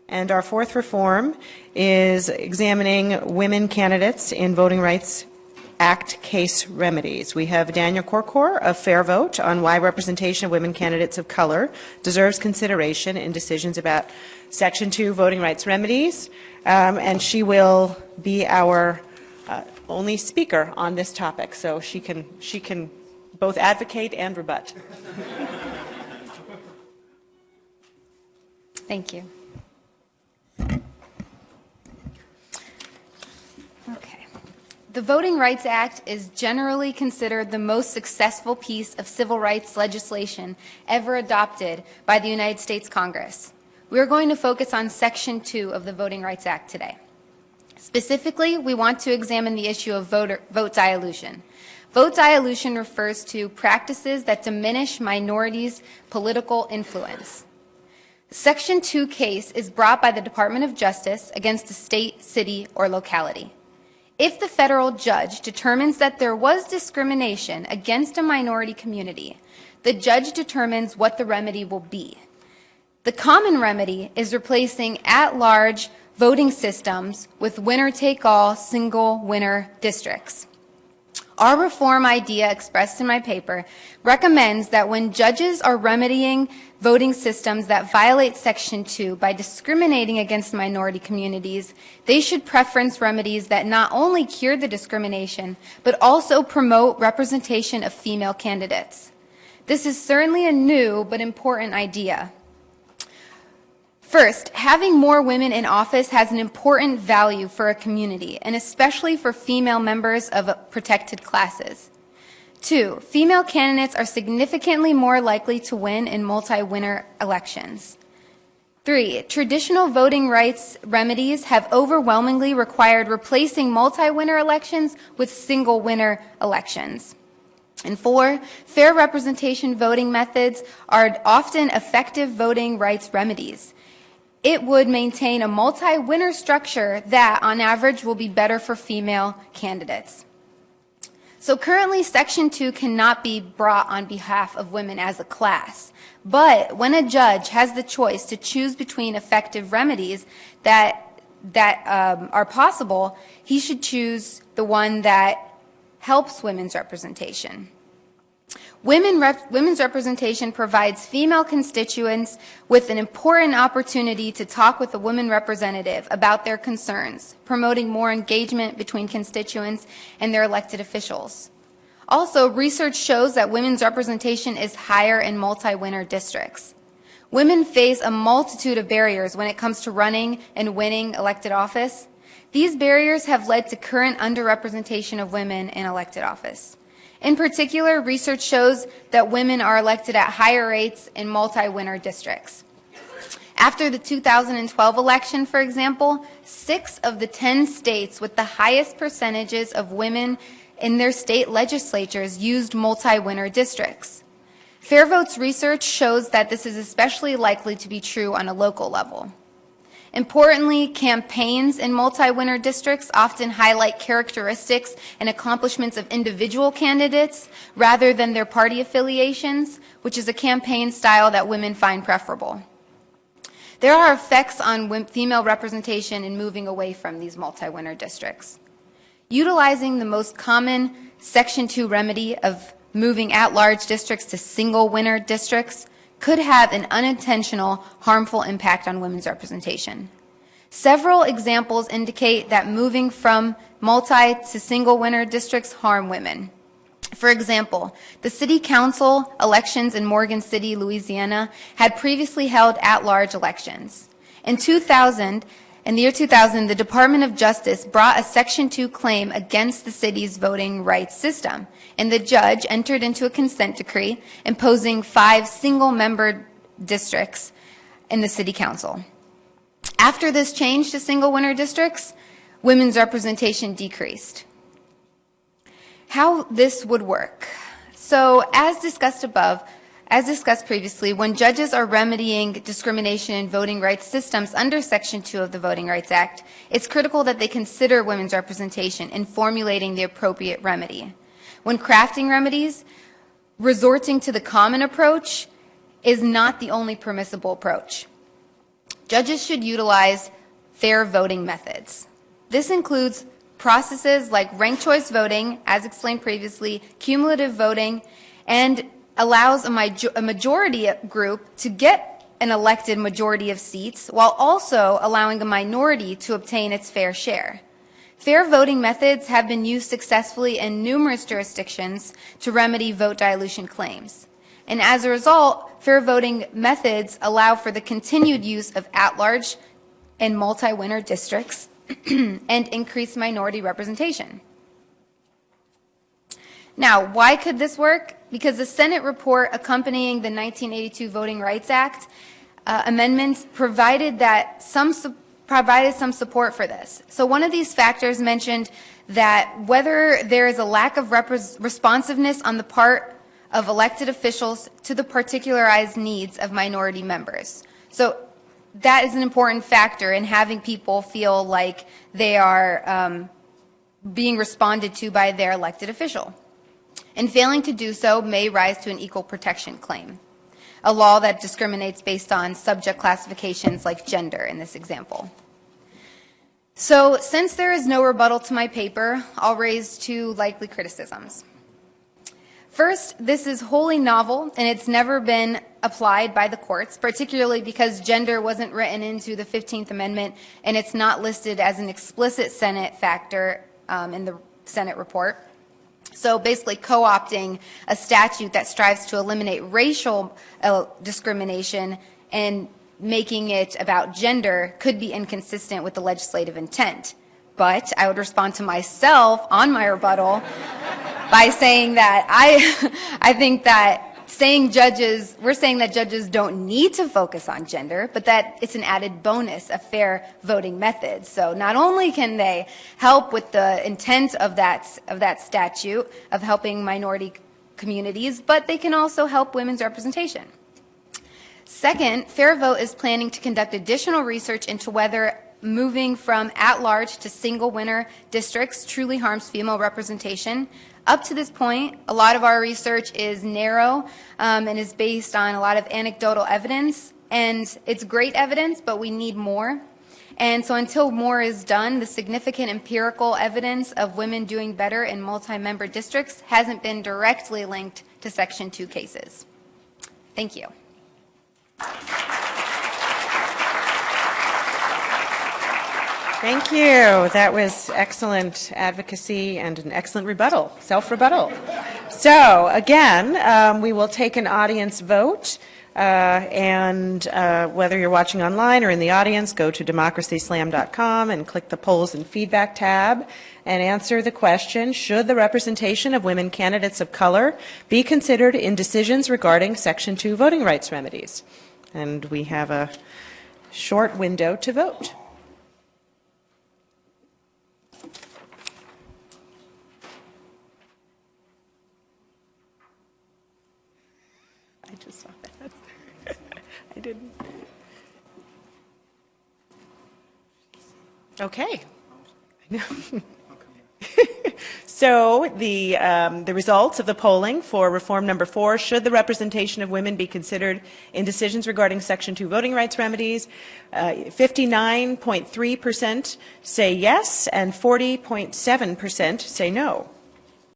And our fourth reform is examining women candidates in Voting Rights Act case remedies. We have Dania Korkor of FairVote on why representation of women candidates of color deserves consideration in decisions about Section 2 voting rights remedies, and she will be our only speaker on this topic, so she can both advocate and rebut. Thank you. Okay. The Voting Rights Act is generally considered the most successful piece of civil rights legislation ever adopted by the United States Congress. We are going to focus on Section 2 of the Voting Rights Act today. Specifically, we want to examine the issue of vote dilution. Vote dilution refers to practices that diminish minorities' political influence. Section 2 case is brought by the Department of Justice against a state, city, or locality. If the federal judge determines that there was discrimination against a minority community, the judge determines what the remedy will be. The common remedy is replacing at-large voting systems with winner-take-all single winner districts. Our reform idea expressed in my paper recommends that when judges are remedying voting systems that violate Section 2 by discriminating against minority communities, they should preference remedies that not only cure the discrimination, but also promote representation of female candidates. This is certainly a new but important idea. First, having more women in office has an important value for a community, and especially for female members of protected classes. 2, female candidates are significantly more likely to win in multi-winner elections. 3, traditional voting rights remedies have overwhelmingly required replacing multi-winner elections with single-winner elections. And 4, fair representation voting methods are often effective voting rights remedies. It would maintain a multi-winner structure that, on average, will be better for female candidates. So currently, Section 2 cannot be brought on behalf of women as a class. But when a judge has the choice to choose between effective remedies that are possible, he should choose the one that helps women's representation. Women's representation provides female constituents with an important opportunity to talk with a woman representative about their concerns, promoting more engagement between constituents and their elected officials. Also, research shows that women's representation is higher in multi-winner districts. Women face a multitude of barriers when it comes to running and winning elected office. These barriers have led to current underrepresentation of women in elected office. In particular, research shows that women are elected at higher rates in multi-winner districts. After the 2012 election, for example, 6 of the 10 states with the highest percentages of women in their state legislatures used multi-winner districts. FairVote's research shows that this is especially likely to be true on a local level. Importantly, campaigns in multi-winner districts often highlight characteristics and accomplishments of individual candidates rather than their party affiliations, which is a campaign style that women find preferable. There are effects on female representation in moving away from these multi-winner districts. Utilizing the most common Section 2 remedy of moving at-large districts to single-winner districts could have an unintentional, harmful impact on women's representation. Several examples indicate that moving from multi to single winner districts harm women. For example, the city council elections in Morgan City, Louisiana, had previously held at-large elections. In the year 2000, the Department of Justice brought a Section 2 claim against the city's voting rights system, and the judge entered into a consent decree imposing 5 single-member districts in the city council. After this change to single-winner districts, women's representation decreased. How this would work. So, as discussed previously, when judges are remedying discrimination in voting rights systems under Section 2 of the Voting Rights Act, it's critical that they consider women's representation in formulating the appropriate remedy. When crafting remedies, resorting to the common approach is not the only permissible approach. Judges should utilize fair voting methods. This includes processes like ranked choice voting, as explained previously, cumulative voting, and allows a majority group to get an elected majority of seats while also allowing a minority to obtain its fair share. Fair voting methods have been used successfully in numerous jurisdictions to remedy vote dilution claims. And as a result, fair voting methods allow for the continued use of at-large and multi-winner districts and increased minority representation. Now, why could this work? Because the Senate report accompanying the 1982 Voting Rights Act amendments provided some support for this. So one of these factors mentioned that whether there is a lack of responsiveness on the part of elected officials to the particularized needs of minority members. So that is an important factor in having people feel like they are being responded to by their elected official. And failing to do so may rise to an equal protection claim, a law that discriminates based on subject classifications like gender in this example. So since there is no rebuttal to my paper, I'll raise two likely criticisms. First, this is wholly novel, and it's never been applied by the courts, particularly because gender wasn't written into the 15th Amendment, and it's not listed as an explicit Senate factor in the Senate report. So basically co-opting a statute that strives to eliminate racial discrimination and making it about gender could be inconsistent with the legislative intent. But I would respond to myself on my rebuttal by saying that I think that we're saying that judges don't need to focus on gender, but that it's an added bonus of fair voting methods. So not only can they help with the intent of that statute of helping minority communities, but they can also help women's representation. Second, FairVote is planning to conduct additional research into whether moving from at-large to single-winner districts truly harms female representation. Up to this point, a lot of our research is narrow and is based on a lot of anecdotal evidence, and it's great evidence, but we need more. And so until more is done, the significant empirical evidence of women doing better in multi-member districts hasn't been directly linked to Section 2 cases. Thank you. Thank you. That was excellent advocacy and an excellent rebuttal, self-rebuttal. So again, we will take an audience vote, and whether you're watching online or in the audience, go to democracyslam.com and click the polls and feedback tab and answer the question, should the representation of women candidates of color be considered in decisions regarding Section 2 voting rights remedies? And we have a short window to vote. I just saw that. I didn't. Okay. So the results of the polling for reform number 4, should the representation of women be considered in decisions regarding Section 2 voting rights remedies, 59.3% say yes and 40.7% say no.